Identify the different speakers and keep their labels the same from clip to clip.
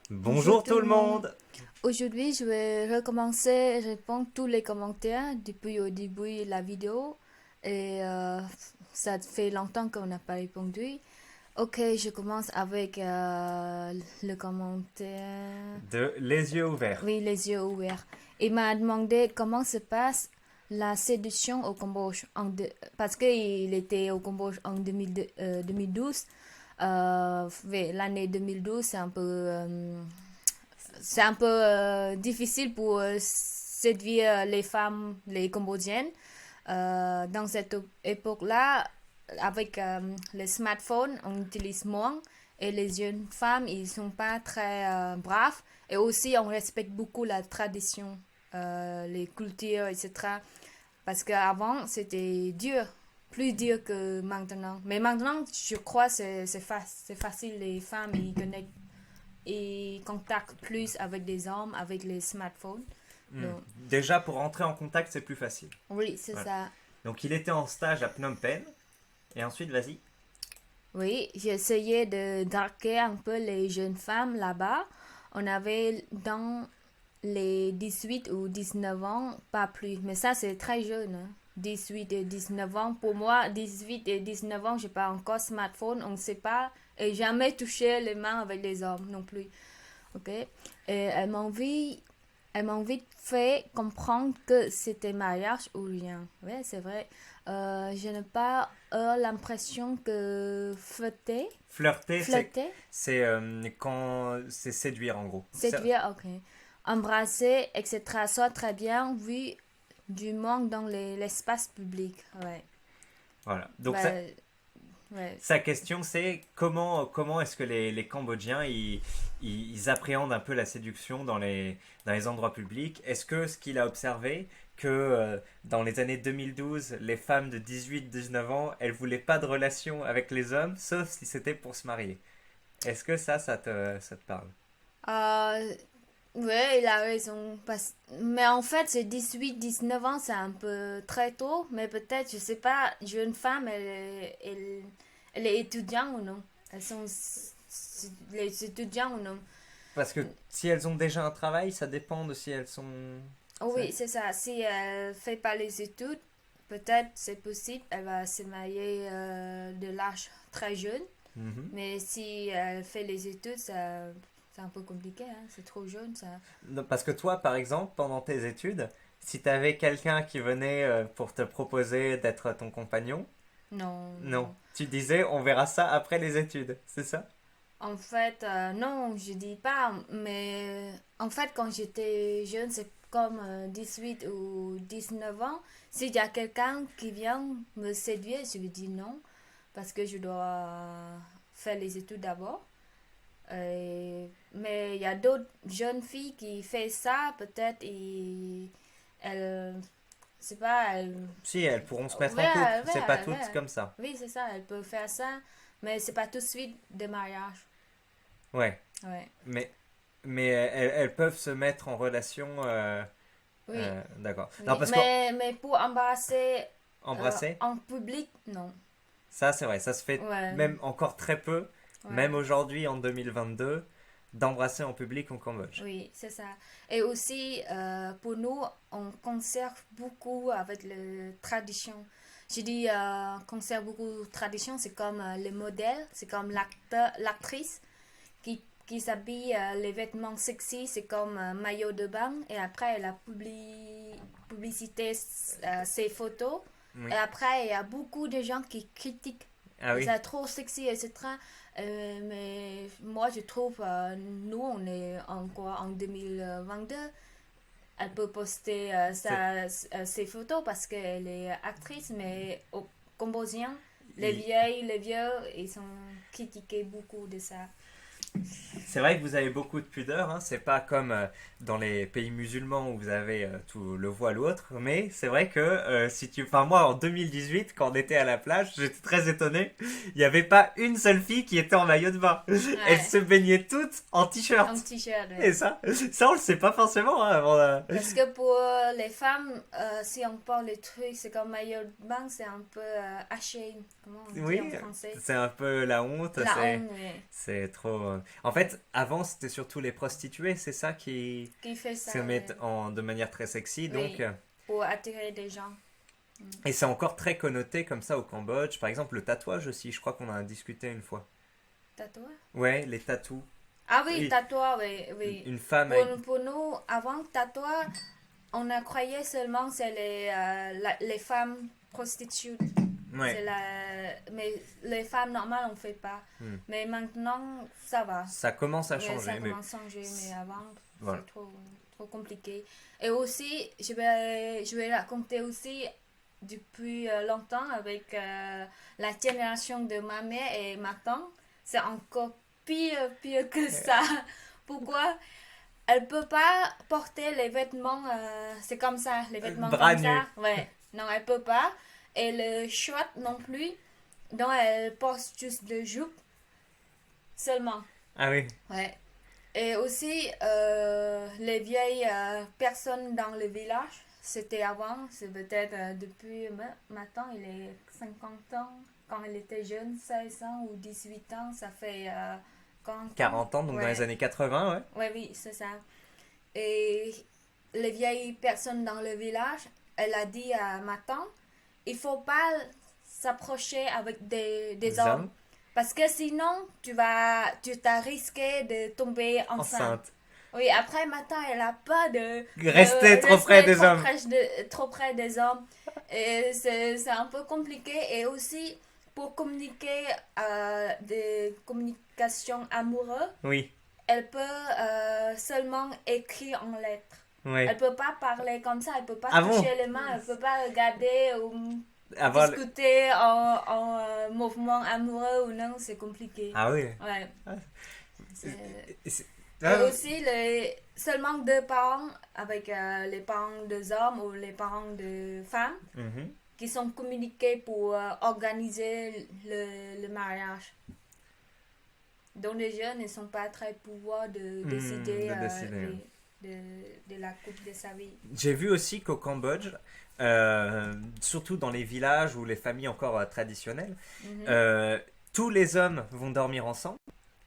Speaker 1: Bonjour tout le
Speaker 2: monde.
Speaker 1: monde.
Speaker 2: Aujourd'hui, je vais recommencer à répondre tous les commentaires depuis au début de la vidéo. Et ça fait longtemps qu'on n'a pas répondu. Ok, je commence avec le commentaire.
Speaker 1: De Les yeux ouverts.
Speaker 2: Oui, les yeux ouverts. Il m'a demandé comment se passe la séduction au Cambodge. Parce qu'il était au Cambodge en 2012. Oui, l'année 2012, c'est un peu difficile pour séduire les femmes, les Cambodgiennes. Dans cette époque-là, avec les smartphones, on utilise moins et les jeunes femmes, ils sont pas très braves. Et aussi, on respecte beaucoup la tradition, les cultures, etc. Parce qu'avant, c'était dur, plus dur que maintenant. Mais maintenant, je crois que c'est facile, les femmes, ils connectent et contactent plus avec des hommes, avec les smartphones. Donc,
Speaker 1: Déjà pour entrer en contact c'est plus facile.
Speaker 2: oui, c'est
Speaker 1: Voilà.
Speaker 2: ça.
Speaker 1: Donc il était en stage à Phnom Penh. Et ensuite vas-y.
Speaker 2: Oui, j'ai essayé de draguer un peu les jeunes femmes là-bas. On avait dans les 18 ou 19 ans, pas plus. Mais ça, c'est très jeune, hein. 18 et 19 ans. Pour moi, 18 et 19 ans, j'ai pas encore smartphone, on ne sait pas. Et jamais touché les mains avec les hommes non plus. Ok? Et elle m'a envie fait comprendre que c'était mariage ou rien. Oui, c'est vrai. Je n'ai pas l'impression que
Speaker 1: Flirter
Speaker 2: flirter,
Speaker 1: c'est quand c'est séduire en gros.
Speaker 2: séduire, ok. Embrasser, etc. soit très bien vu du monde dans l'espace public. Ouais.
Speaker 1: Voilà. Donc
Speaker 2: Bah, ouais.
Speaker 1: sa question c'est comment est-ce que les Cambodgiens ils appréhendent un peu la séduction dans les endroits publics. Est-ce que ce qu'il a observé que dans les années 2012, les femmes de 18-19 ans, elles voulaient pas de relation avec les hommes, sauf si c'était pour se marier. Est-ce que ça te parle?
Speaker 2: Euh, Ouais, il a raison. Mais en fait, c'est 18-19 ans, c'est un peu très tôt. Mais peut-être, je sais pas, jeune femme, elle est étudiante ou non? Elles sont les étudiants ou non?
Speaker 1: Parce que si elles ont déjà un travail, ça dépend de si elles sont...
Speaker 2: Oh
Speaker 1: ça-
Speaker 2: oui, c'est ça. Si elle fait pas les études, peut-être c'est possible, elle va se marier de l'âge très jeune.
Speaker 1: Mhm.
Speaker 2: Mais si elle fait les études, c'est un peu compliqué, hein. C'est trop jeune, ça.
Speaker 1: Non, parce que toi, par exemple, pendant tes études, si t'avais quelqu'un qui venait pour te proposer d'être ton compagnon,
Speaker 2: Non,
Speaker 1: non.
Speaker 2: non.
Speaker 1: Tu disais, on verra ça après les études, c'est ça?
Speaker 2: En fait, non, je dis pas, mais en fait, quand j'étais jeune, c'est comme 18 ou 19 ans. S'il y a quelqu'un qui vient me séduire, je lui dis non, parce que je dois faire les études d'abord. Mais il y a d'autres jeunes filles qui font ça, peut-être, et elles, c'est pas, elles,
Speaker 1: Si, elles pourront se mettre en couple,
Speaker 2: ouais,
Speaker 1: c'est pas
Speaker 2: ouais,
Speaker 1: toutes
Speaker 2: ouais.
Speaker 1: comme ça.
Speaker 2: Oui, c'est ça, elles peuvent faire ça, mais c'est pas tout de suite de mariage.
Speaker 1: Ouais,
Speaker 2: Ouais.
Speaker 1: mais, mais elles peuvent se mettre en relation...
Speaker 2: Oui,
Speaker 1: d'accord. Non,
Speaker 2: oui.
Speaker 1: parce
Speaker 2: Mais pour embrasser
Speaker 1: qu'embrasser,
Speaker 2: en public, non.
Speaker 1: ça c'est vrai, ça se fait
Speaker 2: Ouais,
Speaker 1: même encore très peu, même
Speaker 2: ouais.
Speaker 1: aujourd'hui en 2022, d'embrasser en public au Cambodge.
Speaker 2: Oui, c'est ça. Et aussi, pour nous, on conserve beaucoup avec les traditions. Je dis conserve beaucoup de traditions, c'est comme les modèles, c'est comme l'acteur, l'actrice qui s'habille les vêtements sexy, c'est comme maillot de bain, et après elle a publicité ses photos, et
Speaker 1: Oui.
Speaker 2: après il y a beaucoup de gens qui critiquent.
Speaker 1: Ah oui.
Speaker 2: C'est trop sexy, etc. Mais moi je trouve, nous on est encore en 2022, elle peut poster
Speaker 1: C'est-
Speaker 2: ses photos parce qu'elle est actrice, mais au Cambodgien,
Speaker 1: il-
Speaker 2: les vieux, ils sont critiqués beaucoup de ça.
Speaker 1: C'est vrai que vous avez beaucoup de pudeur, hein. C'est pas comme dans les pays musulmans où vous avez tout le voile ou autre, mais c'est vrai que si tu... Enfin moi en 2018 quand on était à la plage, j'étais très étonné, il n'y avait pas une seule fille qui était en maillot de bain. Elles
Speaker 2: Ouais,
Speaker 1: se baignaient toutes en t-shirt.
Speaker 2: un t-shirt,
Speaker 1: Et
Speaker 2: ouais.
Speaker 1: ça on le sait pas forcément hein, avant
Speaker 2: Parce que pour les femmes, si on parle les trucs, c'est comme maillot de bain, c'est un peu haché. Comment on dit
Speaker 1: Oui,
Speaker 2: en français?
Speaker 1: c'est un peu la honte,
Speaker 2: La honte, ouais.
Speaker 1: c'est trop... En fait, avant, c'était surtout les prostituées, c'est ça
Speaker 2: qui fait ça,
Speaker 1: se mettent de manière très sexy.
Speaker 2: oui,
Speaker 1: Donc,
Speaker 2: pour attirer des gens.
Speaker 1: et c'est encore très connoté comme ça au Cambodge. Par exemple, le tatouage aussi, je crois qu'on en a discuté une fois.
Speaker 2: Tatouage?
Speaker 1: Ouais, les tatous.
Speaker 2: Ah oui,
Speaker 1: Oui,
Speaker 2: tatouage, oui, oui.
Speaker 1: une femme avec...
Speaker 2: Pour nous, avant tatouage, on a croyé seulement c'est les femmes prostituées.
Speaker 1: Ouais.
Speaker 2: Mais les femmes normales, on ne fait pas.
Speaker 1: Hmm.
Speaker 2: Mais maintenant, ça va.
Speaker 1: Ça commence à
Speaker 2: Ouais,
Speaker 1: changer.
Speaker 2: ça
Speaker 1: Mais...
Speaker 2: commence à changer, mais avant,
Speaker 1: Voilà.
Speaker 2: c'est trop compliqué. Et aussi, je vais raconter aussi, depuis longtemps, avec la génération de ma mère et ma tante, c'est encore pire que ça. Pourquoi? Elle peut pas porter les vêtements, c'est comme ça, les vêtements
Speaker 1: Bras
Speaker 2: comme
Speaker 1: nus.
Speaker 2: ça. Ouais, non, elle peut pas. Et le short non plus. Donc, elle porte juste le jupe seulement.
Speaker 1: Ah oui.
Speaker 2: Ouais. Et aussi, les vieilles personnes dans le village, c'était avant, c'est peut-être depuis maintenant, il est 50 ans. Quand il était jeune, 16 ans ou 18 ans, ça fait
Speaker 1: 40 ans, donc dans les
Speaker 2: Ouais.
Speaker 1: années 80, ouais.
Speaker 2: Ouais, oui, c'est ça. Et les vieilles personnes dans le village, elle a dit à ma tante, il faut pas s'approcher avec des
Speaker 1: Des
Speaker 2: hommes.
Speaker 1: hommes
Speaker 2: Parce que sinon, tu t'as risqué de tomber enceinte.
Speaker 1: enceintes.
Speaker 2: Oui, après, ma tante, elle a peur de
Speaker 1: Rester trop près des hommes.
Speaker 2: trop près des hommes. Et c'est un peu compliqué. Et aussi, pour communiquer des communications amoureuses,
Speaker 1: Oui.
Speaker 2: elle peut seulement écrire en lettres.
Speaker 1: Ouais.
Speaker 2: Elle peut pas parler comme ça, elle peut pas
Speaker 1: Ah bon?
Speaker 2: toucher les mains, elle peut pas regarder ou
Speaker 1: Avoir le-
Speaker 2: discuter en mouvement amoureux ou non, c'est compliqué.
Speaker 1: Ah oui.
Speaker 2: Ouais.
Speaker 1: Ah.
Speaker 2: C'est-
Speaker 1: C'est-
Speaker 2: Et
Speaker 1: Ah,
Speaker 2: aussi, seulement deux parents, avec les parents des hommes ou les parents de femmes,
Speaker 1: mhm.
Speaker 2: qui sont communiqués pour organiser le mariage. Donc les jeunes ne sont pas très pouvoir de décider,
Speaker 1: de décider.
Speaker 2: de la coupe de sa vie.
Speaker 1: J'ai vu aussi qu'au Cambodge, surtout dans les villages ou les familles encore traditionnelles,
Speaker 2: Mhm.
Speaker 1: tous les hommes vont dormir ensemble.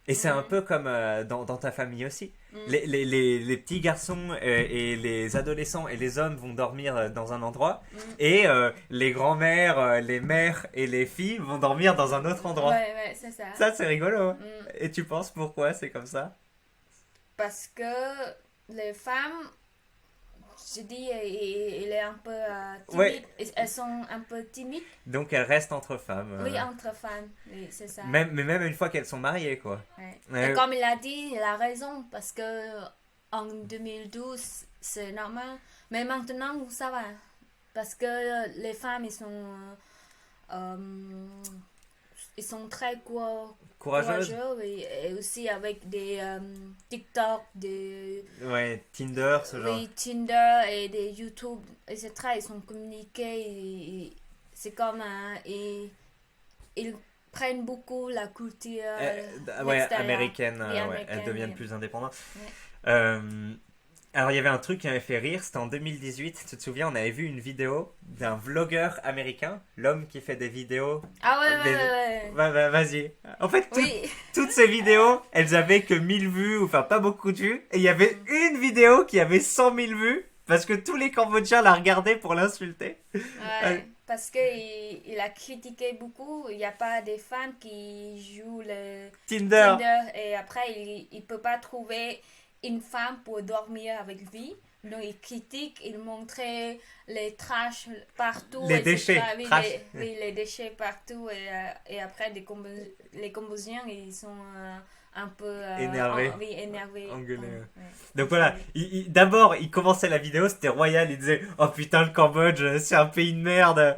Speaker 1: Et c'est un
Speaker 2: Mhm.
Speaker 1: peu comme dans ta famille aussi.
Speaker 2: Mhm.
Speaker 1: Les petits garçons et les adolescents et les hommes vont dormir dans un endroit.
Speaker 2: Mhm.
Speaker 1: Et les grands-mères, les mères et les filles vont dormir dans un autre endroit.
Speaker 2: Ouais, c'est ça.
Speaker 1: Ça, c'est rigolo. Hein.
Speaker 2: Mhm.
Speaker 1: Et tu penses pourquoi c'est comme ça?
Speaker 2: Parce que les femmes, je dis, il est un peu timide.
Speaker 1: Ouais.
Speaker 2: Elles sont un peu timides.
Speaker 1: Donc elles restent entre femmes.
Speaker 2: Oui, entre femmes. Oui, c'est ça.
Speaker 1: Mais même une fois qu'elles sont mariées, quoi.
Speaker 2: Ouais.
Speaker 1: Ouais.
Speaker 2: Et comme il a dit, il a raison. Parce que en 2012, c'est normal. Mais maintenant, ça va. Parce que les femmes, euh, ils sont très
Speaker 1: Courageuse.
Speaker 2: courageux. Et aussi avec des TikTok, des
Speaker 1: Ouais, Tinder, ce genre.
Speaker 2: oui, Tinder et des YouTube, etc. Ils sont communiqués. C'est comme ils prennent beaucoup la culture
Speaker 1: Ouais,
Speaker 2: l'extérieur.
Speaker 1: américaine.
Speaker 2: Oui,
Speaker 1: Ouais,
Speaker 2: américaine,
Speaker 1: elles deviennent
Speaker 2: oui.
Speaker 1: plus indépendantes.
Speaker 2: Ouais.
Speaker 1: Alors, il y avait un truc qui m'avait fait rire, c'était en 2018. Tu te souviens, on avait vu une vidéo d'un vlogueur américain, l'homme qui fait des vidéos.
Speaker 2: Ah ouais,
Speaker 1: Des-
Speaker 2: ouais.
Speaker 1: Vas-y. En fait,
Speaker 2: Oui.
Speaker 1: toutes ces vidéos, elles avaient que 1000 vues, ou enfin pas beaucoup de vues. Et il y avait une vidéo qui avait 100 000 vues, parce que tous les Cambodgiens la regardaient pour l'insulter.
Speaker 2: Ouais, parce qu'il a critiqué beaucoup. Il n'y a pas des fans qui jouent le
Speaker 1: Tinder.
Speaker 2: Tinder et après il ne peut pas trouver une femme pour dormir avec lui. Donc il critique, il montrait les trash partout.
Speaker 1: Les
Speaker 2: etc.
Speaker 1: déchets,
Speaker 2: Oui,
Speaker 1: trash.
Speaker 2: les déchets partout. Et après les Cambodgiens, ils sont un peu
Speaker 1: Énervés.
Speaker 2: oui, énervés.
Speaker 1: Engueulés,
Speaker 2: Ouais,
Speaker 1: ouais.
Speaker 2: ouais.
Speaker 1: Donc voilà, d'abord il commençait la vidéo, c'était royal, il disait oh putain le Cambodge c'est un pays de merde,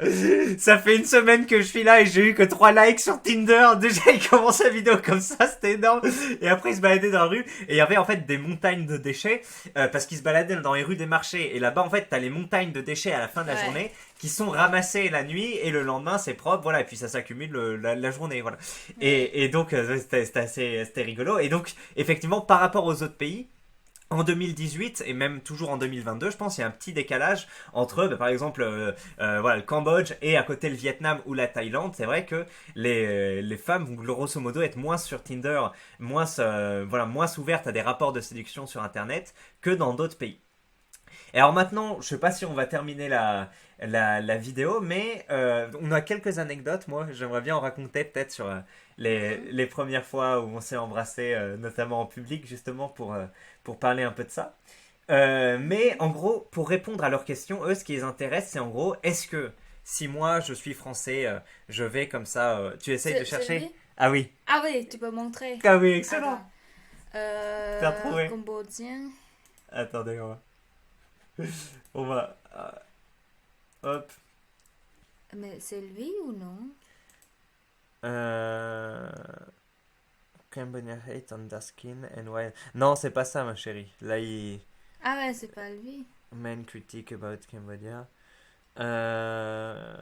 Speaker 1: ça fait une semaine que je suis là et j'ai eu que 3 likes sur Tinder, déjà il commençait la vidéo comme ça, c'était énorme, et après il se baladait dans la rue et il y avait en fait des montagnes de déchets, parce qu'il se baladait dans les rues des marchés et là-bas en fait t'as les montagnes de déchets à la fin de la
Speaker 2: Ouais.
Speaker 1: journée qui sont ramassés la nuit et le lendemain c'est propre, voilà, et puis ça s'accumule la journée, voilà. Et donc c'était rigolo, et donc effectivement par rapport aux autres pays, En 2018 et même toujours en 2022, je pense qu'il y a un petit décalage entre, par exemple, voilà, le Cambodge et à côté le Vietnam ou la Thaïlande. C'est vrai que les femmes vont grosso modo être moins sur Tinder, voilà, moins ouvertes à des rapports de séduction sur Internet que dans d'autres pays. Et alors maintenant, je sais pas si on va terminer la vidéo, mais on a quelques anecdotes. Moi, j'aimerais bien en raconter peut-être sur les premières fois où on s'est embrassé, notamment en public, justement pour parler un peu de ça. Mais en gros, pour répondre à leurs questions, eux, ce qui les intéresse, c'est en gros, est-ce que si moi, je suis français, je vais comme ça, tu essayes de
Speaker 2: C'est
Speaker 1: chercher?
Speaker 2: lui?
Speaker 1: Ah oui,
Speaker 2: Ah oui, tu peux montrer.
Speaker 1: ah oui, excellent.
Speaker 2: Attends.
Speaker 1: T'as retrouvé.
Speaker 2: Cambodgien.
Speaker 1: Attendez, on va, hop.
Speaker 2: Mais c'est lui ou non?
Speaker 1: Euh... Cambodia hate on dark skin and why... Non, c'est pas ça, ma chérie. Là, il...
Speaker 2: Ah ouais, c'est pas lui.
Speaker 1: Main critique about Cambodia. Euh...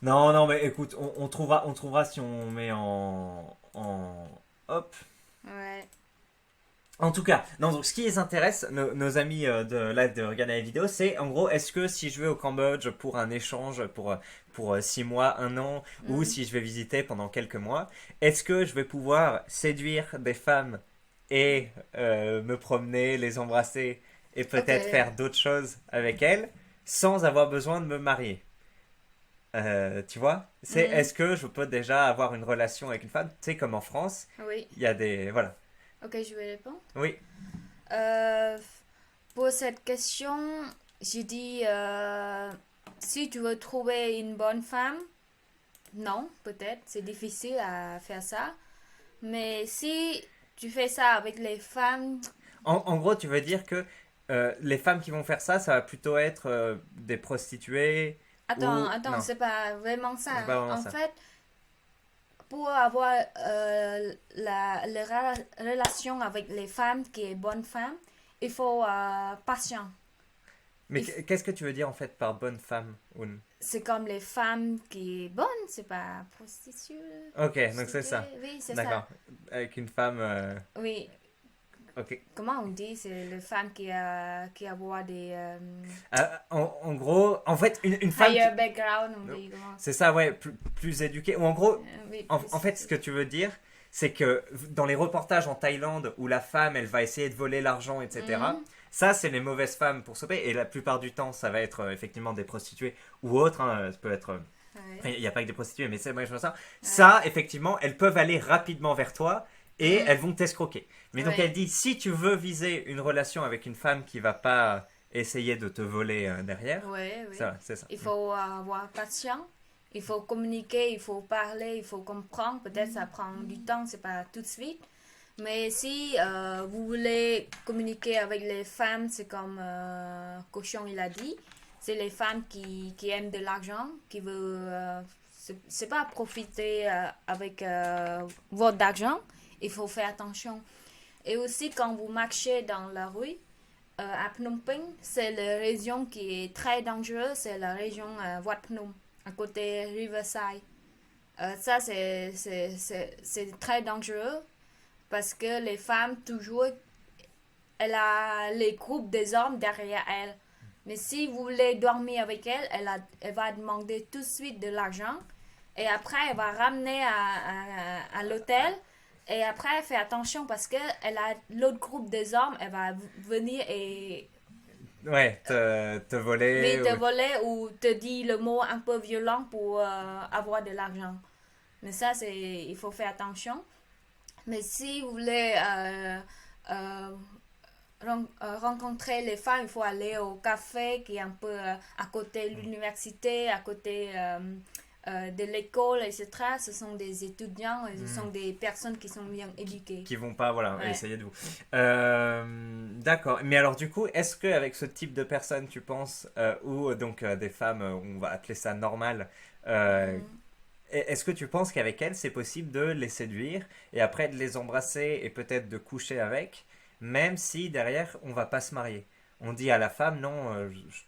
Speaker 1: Non, non, mais écoute, on trouvera si on met Hop.
Speaker 2: Ouais.
Speaker 1: En tout cas, non, donc ce qui les intéresse, nos amis de regarder la vidéo, c'est en gros, est-ce que si je vais au Cambodge pour un échange pour 6 mois, un an, ou
Speaker 2: Mhm.
Speaker 1: si je vais visiter pendant quelques mois, est-ce que je vais pouvoir séduire des femmes et me promener, les embrasser et
Speaker 2: Ok.
Speaker 1: peut-être faire d'autres choses avec elles sans avoir besoin de me marier? Tu vois?
Speaker 2: Mhm.
Speaker 1: Est-ce que je peux déjà avoir une relation avec une femme? Tu sais, comme en France,
Speaker 2: Oui.
Speaker 1: il y a des... Voilà.
Speaker 2: Ok, je vais répondre.
Speaker 1: Oui.
Speaker 2: Euh, pour cette question, je dis si tu veux trouver une bonne femme, non, peut-être, c'est difficile à faire ça. Mais si tu fais ça avec les femmes,
Speaker 1: En gros, tu veux dire que les femmes qui vont faire ça, ça va plutôt être des prostituées
Speaker 2: attends,
Speaker 1: ou...
Speaker 2: attends,
Speaker 1: Non,
Speaker 2: c'est pas vraiment ça.
Speaker 1: c'est pas vraiment
Speaker 2: En
Speaker 1: ça.
Speaker 2: fait, pour avoir relation avec les femmes qui est bonne femme, il faut patient.
Speaker 1: Mais qu'est-ce que tu veux dire en fait par bonne femme, Un?
Speaker 2: C'est comme les femmes qui est bonne, c'est pas prostituée.
Speaker 1: Ok, donc c'est
Speaker 2: Prostituée,
Speaker 1: ça.
Speaker 2: oui, c'est ça.
Speaker 1: D'accord. Avec une femme...
Speaker 2: Oui,
Speaker 1: ok.
Speaker 2: comment on dit, c'est les femmes qui avoir des
Speaker 1: En gros, en fait, une femme qui...
Speaker 2: higher background, on dit comment.
Speaker 1: C'est ça, ouais, plus éduquée. Ou en gros,
Speaker 2: Oui,
Speaker 1: en fait, ce que tu veux dire, c'est que dans les reportages en Thaïlande où la femme, elle va essayer de voler l'argent, etc.,
Speaker 2: Mhm,
Speaker 1: ça, c'est les mauvaises femmes pour sauver. Et la plupart du temps, ça va être effectivement des prostituées ou autres. Hein, ça peut être.
Speaker 2: ouais,
Speaker 1: Enfin, il n'y a pas que des prostituées, mais c'est moi, je vois ça.
Speaker 2: ouais,
Speaker 1: Ça, effectivement, elles peuvent aller rapidement vers toi et
Speaker 2: mhm,
Speaker 1: elles vont t'escroquer. Mais donc,
Speaker 2: ouais,
Speaker 1: elle dit si tu veux viser une relation avec une femme qui va pas essayer de te voler derrière,
Speaker 2: ouais, ouais.
Speaker 1: ça, c'est ça.
Speaker 2: Il faut avoir patience, il faut communiquer, il faut parler, il faut comprendre. Peut-être ça prend du temps, c'est pas tout de suite. Mais si vous voulez communiquer avec les femmes, c'est comme Cochon il a dit, c'est les femmes qui aiment de l'argent, qui veulent, c'est pas profiter avec votre argent, il faut faire attention. Et aussi quand vous marchez dans la rue, à Phnom Penh, c'est la région qui est très dangereuse, c'est la région Wat Phnom, à côté Riverside. Ça, c'est très dangereux parce que les femmes, toujours, elle a les groupes des hommes derrière elle. Mais si vous voulez dormir avec elle, elle va demander tout de suite de l'argent. Et après, elle va ramener à l'hôtel. Et après, fais attention parce que elle a l'autre groupe des hommes, elle va venir et
Speaker 1: Ouais, te voler.
Speaker 2: oui, te voler ou te dire le mot un peu violent pour avoir de l'argent. Mais ça, il faut faire attention. Mais si vous voulez euh, rencontrer les femmes, il faut aller au café qui est un peu à côté de l'université, à côté de l'école, etc. Ce sont des étudiants et ce sont des personnes qui sont bien éduquées.
Speaker 1: Qui vont pas, voilà,
Speaker 2: Ouais.
Speaker 1: essayer de vous. D'accord. Mais alors, du coup, est-ce qu'avec ce type de personnes, tu penses, ou donc des femmes, on va appeler ça normales,
Speaker 2: Mhm.
Speaker 1: est-ce que tu penses qu'avec elles, c'est possible de les séduire et après de les embrasser et peut-être de coucher avec, même si derrière, on va pas se marier? On dit à la femme, non,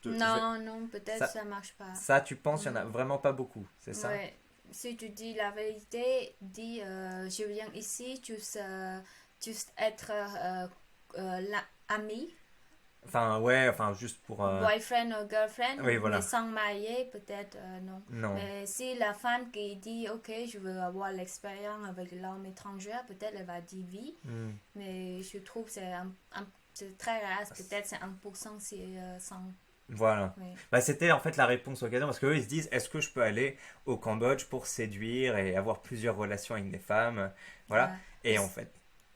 Speaker 2: Non, non, peut-être
Speaker 1: ça,
Speaker 2: ça marche pas.
Speaker 1: ça, tu penses, il y en a
Speaker 2: Mhm.
Speaker 1: vraiment pas beaucoup, c'est ça?
Speaker 2: Ouais. Si tu dis la vérité, dis je viens ici juste juste être ami,
Speaker 1: Enfin, ouais, enfin, juste pour...
Speaker 2: boyfriend ou girlfriend,
Speaker 1: Oui, voilà.
Speaker 2: mais sans marier, peut-être non.
Speaker 1: Non.
Speaker 2: Mais si la femme qui dit, ok, je veux avoir l'expérience avec l'homme étranger, peut-être elle va dire oui.
Speaker 1: Hmm.
Speaker 2: Mais je trouve que c'est très rare, peut-être c'est 1% si, sans.
Speaker 1: Voilà.
Speaker 2: Oui.
Speaker 1: Bah, c'était en fait la réponse aux questions parce qu'eux ils se disent est-ce que je peux aller au Cambodge pour séduire et avoir plusieurs relations avec des femmes, voilà. Et en fait,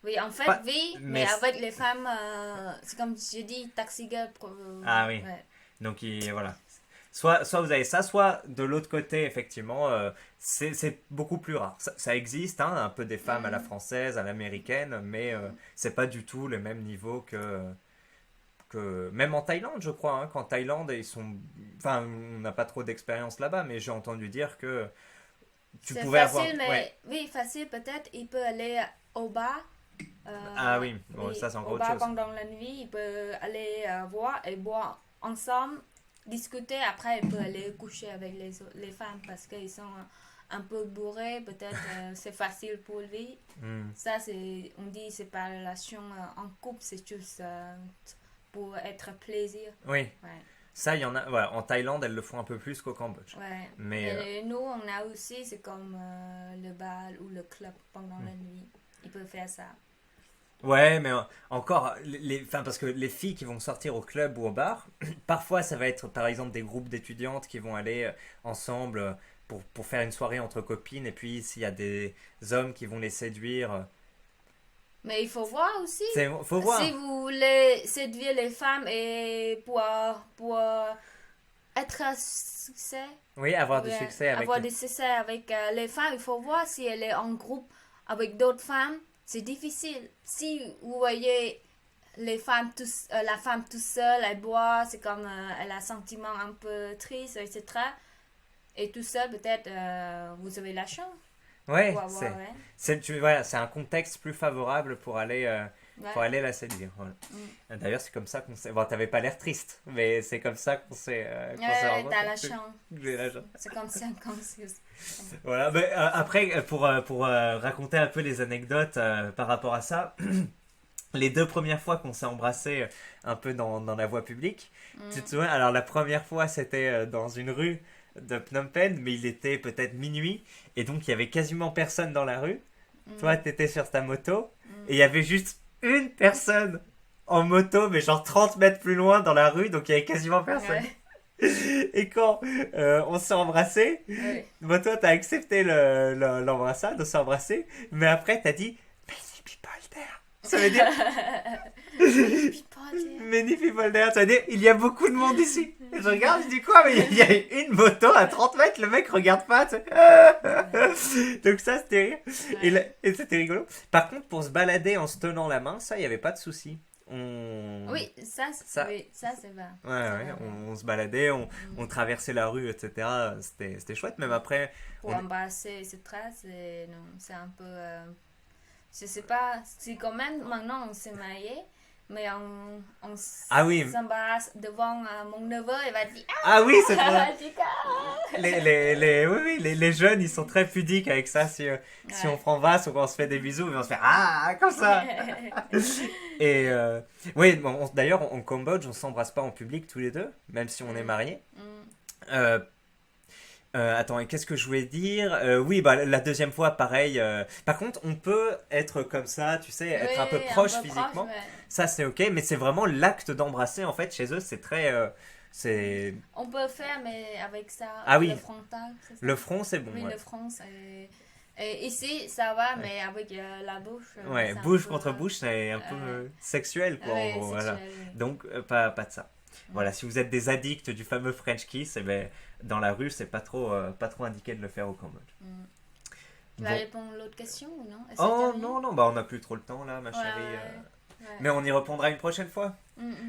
Speaker 2: Oui, en fait,
Speaker 1: pas,
Speaker 2: oui,
Speaker 1: mais
Speaker 2: mais avec les femmes, c'est comme je dis, taxi girl.
Speaker 1: ah oui.
Speaker 2: Ouais.
Speaker 1: Donc voilà. Soit vous avez ça, soit de l'autre côté effectivement, c'est beaucoup plus rare. Ça existe, hein, un peu des femmes à la française, à l'américaine, mais c'est pas du tout le même niveau que même en Thaïlande, je crois, hein, qu'en Thaïlande, ils sont... Enfin, on n'a pas trop d'expérience là-bas, mais j'ai entendu dire que tu
Speaker 2: C'est
Speaker 1: pouvais avoir...
Speaker 2: facile, mais
Speaker 1: Ouais.
Speaker 2: oui, facile peut-être. Il peut aller au bar.
Speaker 1: Ah oui, bon,
Speaker 2: Oui,
Speaker 1: ça c'est encore
Speaker 2: au
Speaker 1: autre
Speaker 2: bar
Speaker 1: chose.
Speaker 2: pendant la nuit, il peut aller voir et boire ensemble, discuter. Après, il peut aller coucher avec les femmes parce qu'ils sont un peu bourrés. Peut-être c'est facile pour lui.
Speaker 1: Hmm.
Speaker 2: Ça, on dit, c'est pas relation en couple, c'est juste pour être plaisir.
Speaker 1: Oui,
Speaker 2: Ouais.
Speaker 1: ça, il y en a... Ouais, en Thaïlande, elles le font un peu plus qu'au Cambodge.
Speaker 2: Ouais.
Speaker 1: Mais...
Speaker 2: Et nous, on a aussi, c'est comme le bal ou le club pendant la nuit. Ils peuvent faire ça.
Speaker 1: Ouais, mais encore, enfin, parce que les filles qui vont sortir au club ou au bar, parfois ça va être par exemple des groupes d'étudiantes qui vont aller ensemble pour faire une soirée entre copines, et puis s'il y a des hommes qui vont les séduire,
Speaker 2: Mais il faut voir aussi.
Speaker 1: faut voir.
Speaker 2: Si vous voulez séduire les femmes et pour être un succès,
Speaker 1: Oui, avoir du
Speaker 2: ouais,
Speaker 1: succès avec...
Speaker 2: avoir du succès avec les femmes, il faut voir si elle est en groupe avec d'autres femmes. C'est difficile. Si vous voyez les femmes la femme toute seule, elle boit, c'est comme elle a un sentiment un peu triste, etc. Et tout seul, peut-être vous avez la chance
Speaker 1: Ouais,
Speaker 2: pour avoir, ouais.
Speaker 1: voilà, c'est un contexte plus favorable
Speaker 2: Ouais.
Speaker 1: pour aller la séduire. Voilà. D'ailleurs, c'est comme ça qu'on s'est... Bon, t'avais pas l'air triste, mais c'est comme ça qu'on s'est
Speaker 2: Ouais,
Speaker 1: rencontrés.
Speaker 2: t'as la chance.
Speaker 1: J'ai la chance.
Speaker 2: C'est comme ça, comme ça.
Speaker 1: Voilà, mais, après, pour raconter un peu les anecdotes par rapport à ça, les 2 premières fois qu'on s'est embrassé un peu dans la voie publique, tu te souviens, alors la première fois c'était dans une rue de Phnom Penh, mais il était peut-être minuit, et donc il y avait quasiment personne dans la rue. Toi, t'étais sur ta moto, et il y avait juste une personne en moto, mais genre 30 mètres plus loin dans la rue, donc il y avait quasiment personne.
Speaker 2: Ouais.
Speaker 1: Et quand on s'est embrassé,
Speaker 2: Ouais.
Speaker 1: bon, toi, t'as accepté l'embrassade, on s'est embrassé, mais après, t'as dit Many people there. Ça veut dire Many people there. Ça veut dire il y a beaucoup de monde ici. Et je regarde, je dis quoi? Mais il y a une moto à 30 mètres, le mec regarde pas. Tu sais. Donc, ça, c'était rire. Et c'était rigolo. Par contre, pour se balader en se tenant la main, ça, il n'y avait pas de souci.
Speaker 2: Oui, ça c'est vrai.
Speaker 1: Ouais, on se baladait, on traversait la rue, etc. C'était chouette, même après.
Speaker 2: Pour embrasser, etc., c'est un peu. Je sais pas, c'est quand même maintenant on s'est marié, mais on
Speaker 1: Ah oui.
Speaker 2: s'embrasse devant mon neveu, il va dire
Speaker 1: Ah oui, c'est vrai.
Speaker 2: Chica.
Speaker 1: Oui, les jeunes, ils sont très pudiques avec ça. Si on s'embrasse ou qu'on se fait des bisous, ils vont se faire ah, comme ça. Et oui, bon, d'ailleurs, en Cambodge, on s'embrasse pas en public tous les deux, même si on est mariés. Attends, et qu'est-ce que je voulais dire? Oui, bah la deuxième fois, pareil. Par contre, on peut être comme ça, tu sais, être un peu proche physiquement.
Speaker 2: Ouais.
Speaker 1: Ça, c'est ok, mais c'est vraiment l'acte d'embrasser, en fait, chez eux, c'est très... c'est...
Speaker 2: On peut faire, mais avec ça,
Speaker 1: Ah oui.
Speaker 2: le frontal, c'est ça?
Speaker 1: Le front, c'est bon.
Speaker 2: Oui,
Speaker 1: Ouais,
Speaker 2: le front, et ici, ça va, mais avec la bouche.
Speaker 1: Ouais,
Speaker 2: c'est un
Speaker 1: bouche
Speaker 2: peu,
Speaker 1: contre bouche, c'est un peu sexuel, quoi.
Speaker 2: ouais,
Speaker 1: En gros, voilà.
Speaker 2: sexuel, oui.
Speaker 1: Donc, pas de ça. Voilà, si vous êtes des addicts du fameux French kiss, eh ben, dans la rue, c'est pas trop indiqué de le faire au Cambodge.
Speaker 2: Tu vas
Speaker 1: Bon.
Speaker 2: répondre à l'autre question ou non? Est-ce que
Speaker 1: Oh
Speaker 2: t'as
Speaker 1: non, bah on n'a plus trop le temps là, ma
Speaker 2: Ouais,
Speaker 1: chérie.
Speaker 2: ouais.
Speaker 1: Mais on y reprendra une prochaine fois.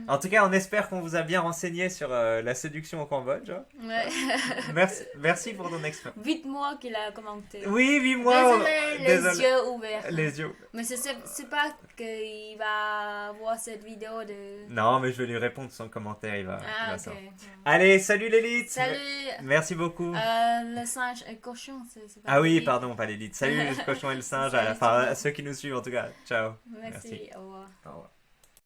Speaker 1: En tout cas, on espère qu'on vous a bien renseigné sur la séduction au Cambodge. Hein.
Speaker 2: Ouais.
Speaker 1: Merci pour ton expérience.
Speaker 2: 8 mois qu'il a commenté.
Speaker 1: Oui, 8 mois.
Speaker 2: Désolé, les
Speaker 1: Désolé.
Speaker 2: yeux ouverts.
Speaker 1: Les yeux.
Speaker 2: Mais c'est pas qu'il va voir cette vidéo de...
Speaker 1: Non, mais je vais lui répondre son commentaire, il va
Speaker 2: Ah, ok.
Speaker 1: savoir. Allez, salut l'élite.
Speaker 2: Salut.
Speaker 1: Merci beaucoup.
Speaker 2: Le singe et le cochon, c'est pas
Speaker 1: Ah oui,
Speaker 2: l'élite.
Speaker 1: pardon, pas l'élite. Salut le cochon et le singe,
Speaker 2: Salut,
Speaker 1: enfin à ceux qui nous suivent en tout cas. Ciao.
Speaker 2: Merci. Au revoir.
Speaker 1: Au revoir.